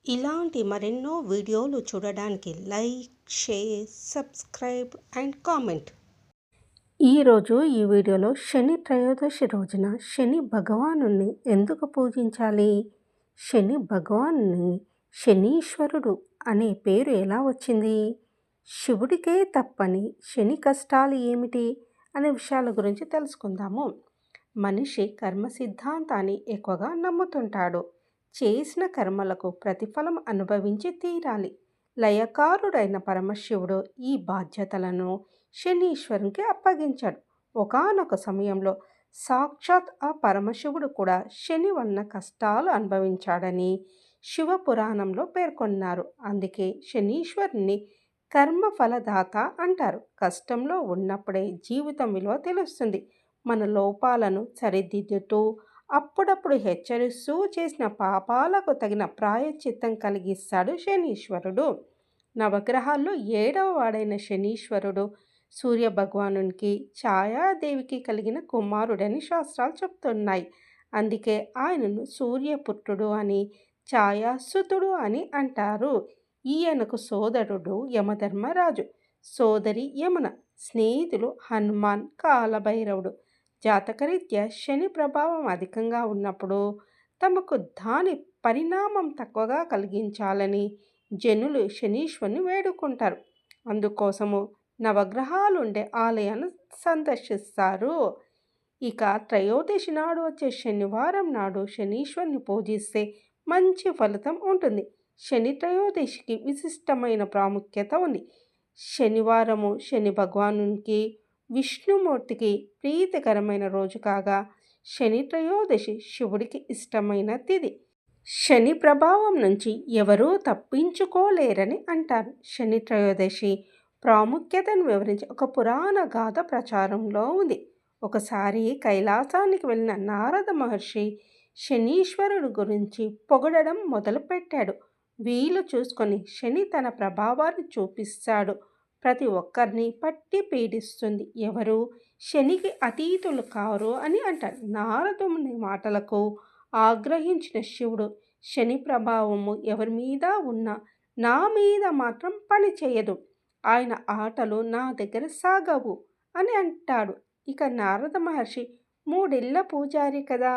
ఇలాంటి మరెన్నో వీడియోలు చూడడానికి like, share, subscribe and comment. ఈరోజు ఈ వీడియోలో శని త్రయోదశి రోజున శని భగవానుని ఎందుకు పూజించాలి, శని భగవానుని శనీశ్వరుడు అనే పేరు ఎలా వచ్చింది, శివుడికే తప్పని శని కష్టాలు ఏమిటి అనే విషయాల గురించి తెలుసుకుందాము. మనిషి కర్మ సిద్ధాంతాన్ని ఎక్కువగా నమ్ముతుంటాడు. చేసిన కర్మలకు ప్రతిఫలం అనుభవించి తీరాలి. లయకారుడైన పరమశివుడు ఈ బాధ్యతలను శనీశ్వరునికి అప్పగించాడు. ఒకానొక సమయంలో సాక్షాత్ ఆ పరమశివుడు కూడా శని వలన కష్టాలు అనుభవించాడని శివపురాణంలో పేర్కొన్నారు. అందుకే శనీశ్వరుని కర్మఫలదాత అంటారు. కష్టంలో ఉన్నప్పుడే జీవితం విలువ తెలుస్తుంది. మన లోపాలను సరిదిద్దుతూ అప్పుడప్పుడు హెచ్చరిస్తూ చేసిన పాపాలకు తగిన ప్రాయశ్చిత్తం కలిగిస్తాడు శనీశ్వరుడు. నవగ్రహాల్లో 7వ వాడైన శనీశ్వరుడు సూర్యభగవానునికి ఛాయాదేవికి కలిగిన కుమారుడని శాస్త్రాలు చెప్తున్నాయి. అందుకే ఆయనను సూర్యపుత్రుడు అని, ఛాయాసుతుడు అని అంటారు. ఈయనకు సోదరుడు యమధర్మరాజు, సోదరి యమున, స్నేహితులు హనుమాన్, కాలభైరవుడు. జాతకరీత్యా శని ప్రభావం అధికంగా ఉన్నప్పుడు తమకు దాని పరిణామం తక్కువగా కలిగించాలని జనులు శనీశ్వరుని వేడుకుంటారు. అందుకోసము నవగ్రహాలుండే ఆలయాన్ని సందర్శిస్తారు. ఇక త్రయోదశి నాడు వచ్చే శనివారం నాడు శనీశ్వరుని పూజిస్తే మంచి ఫలితం ఉంటుంది. శని త్రయోదశికి విశిష్టమైన ప్రాముఖ్యత ఉంది. శనివారము శని భగవానునికి, విష్ణుమూర్తికి ప్రీతికరమైన రోజు కాగా శని త్రయోదశి శివుడికి ఇష్టమైన తిథి. శని ప్రభావం నుంచి ఎవరూ తప్పించుకోలేరని అంటారు. శని త్రయోదశి ప్రాముఖ్యతను వివరించి ఒక పురాణ గాథ ప్రచారంలో ఉంది. ఒకసారి కైలాసానికి వెళ్ళిన నారద మహర్షి శనీశ్వరుడు గురించి పొగడడం మొదలుపెట్టాడు. వీలు చూసుకొని శని తన ప్రభావాన్ని చూపిస్తాడు. ప్రతి ఒక్కరిని పట్టి పీడిస్తుంది. ఎవరు శనికి అతీతులు కారు అని అంటాడు. నారదుని మాటలకు ఆగ్రహించిన శివుడు, శని ప్రభావము ఎవరి మీద ఉన్నా నా మీద మాత్రం పని చేయదు. ఆయన ఆటలు నా దగ్గర సాగవు అని అంటాడు. ఇక నారద మహర్షి 3 ఇళ్ల పూజారి కదా,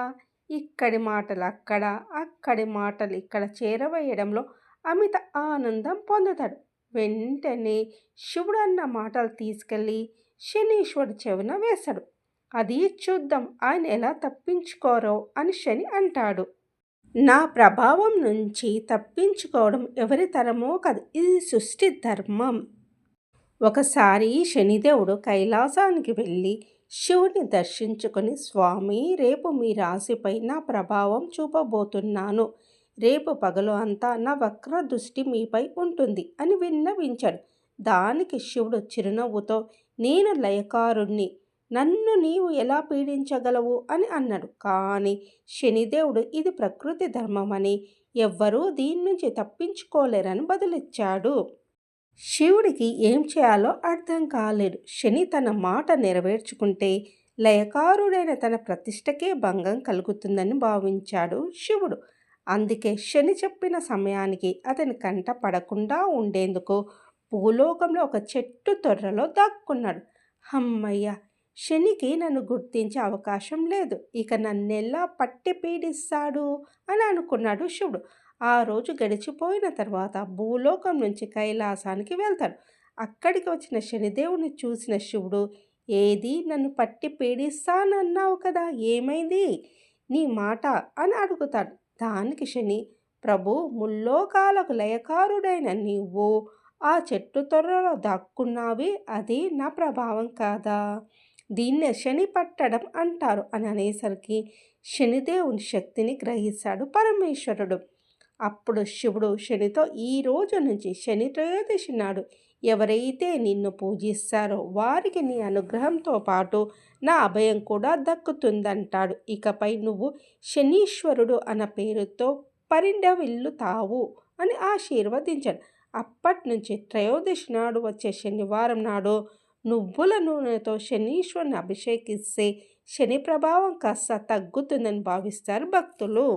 ఇక్కడి మాటలు అక్కడ, అక్కడి మాటలు ఇక్కడ చేరవేయడంలో అమిత ఆనందం పొందుతాడు. వెంటనే శివుడు అన్న మాటలు తీసుకెళ్ళి శనీశ్వరుడు చెవిన వేశాడు. అది చూద్దాం ఆయన ఎలా తప్పించుకోరో అని శని అంటాడు. నా ప్రభావం నుంచి తప్పించుకోవడం ఎవరి తరమో కాదు, ఇది సృష్టి ధర్మం. ఒకసారి శనిదేవుడు కైలాసానికి వెళ్ళి శివుని దర్శించుకొని, స్వామి రేపు మీ రాశిపై నా ప్రభావం చూపబోతున్నాను. రేపు పగలు అంతా నా వక్ర దృష్టి మీపై ఉంటుంది అని విన్నవించాడు. దానికి శివుడు చిరునవ్వుతో, నేను లయకారుణ్ణి, నన్ను నీవు ఎలా పీడించగలవు అని అన్నాడు. కానీ శనిదేవుడు ఇది ప్రకృతి ధర్మమని, ఎవ్వరూ దీని నుంచి తప్పించుకోలేరని బదులిచ్చాడు. శివుడికి ఏం చేయాలో అర్థం కాలేదు. శని తన మాట నెరవేర్చుకుంటే లయకారుడైన తన ప్రతిష్టకే భంగం కలుగుతుందని భావించాడు శివుడు. అందుకే శని చెప్పిన సమయానికి అతని కంట పడకుండా ఉండేందుకు భూలోకంలో ఒక చెట్టు తొర్రలో దాక్కున్నాడు. హమ్మయ్య, శనికి నన్ను గుర్తించే అవకాశం లేదు, ఇక నన్నెలా పట్టి పీడిస్తాడు అని అనుకున్నాడు శివుడు. ఆ రోజు గడిచిపోయిన తర్వాత భూలోకం నుంచి కైలాసానికి వెళ్తాడు. అక్కడికి వచ్చిన శనిదేవుని చూసిన శివుడు, ఏది నన్ను పట్టి పీడిస్తానన్నావు కదా, ఏమైంది నీ మాట అని అడుగుతాడు. దానికి శని, ప్రభు ముల్లోకాలకు లయకారుడైన నీవు ఆ చెట్టు తొర్రలో దాక్కున్నావి, అది నా ప్రభావం కాదా, దీన్నే శని పట్టడం అంటారు అని అనేసరికి శనిదేవుని శక్తిని గ్రహిస్తాడు పరమేశ్వరుడు. అప్పుడు శివుడు శనితో, ఈ రోజు నుంచి శని త్రయోదశి నాడు ఎవరైతే నిన్ను పూజిస్తారో వారికి నీ అనుగ్రహంతో పాటు నా అభయం కూడా దక్కుతుందంటాడు. ఇకపై నువ్వు శనీశ్వరుడు అన్న పేరుతో పరిడవిల్లుతావు అని ఆశీర్వదించాడు. అప్పటి నుంచి త్రయోదశి నాడు వచ్చే శనివారం నాడు నువ్వుల నూనెతో శనీశ్వరుని అభిషేకిస్తే శని ప్రభావం కాస్త తగ్గుతుందని భావిస్తారు భక్తులు.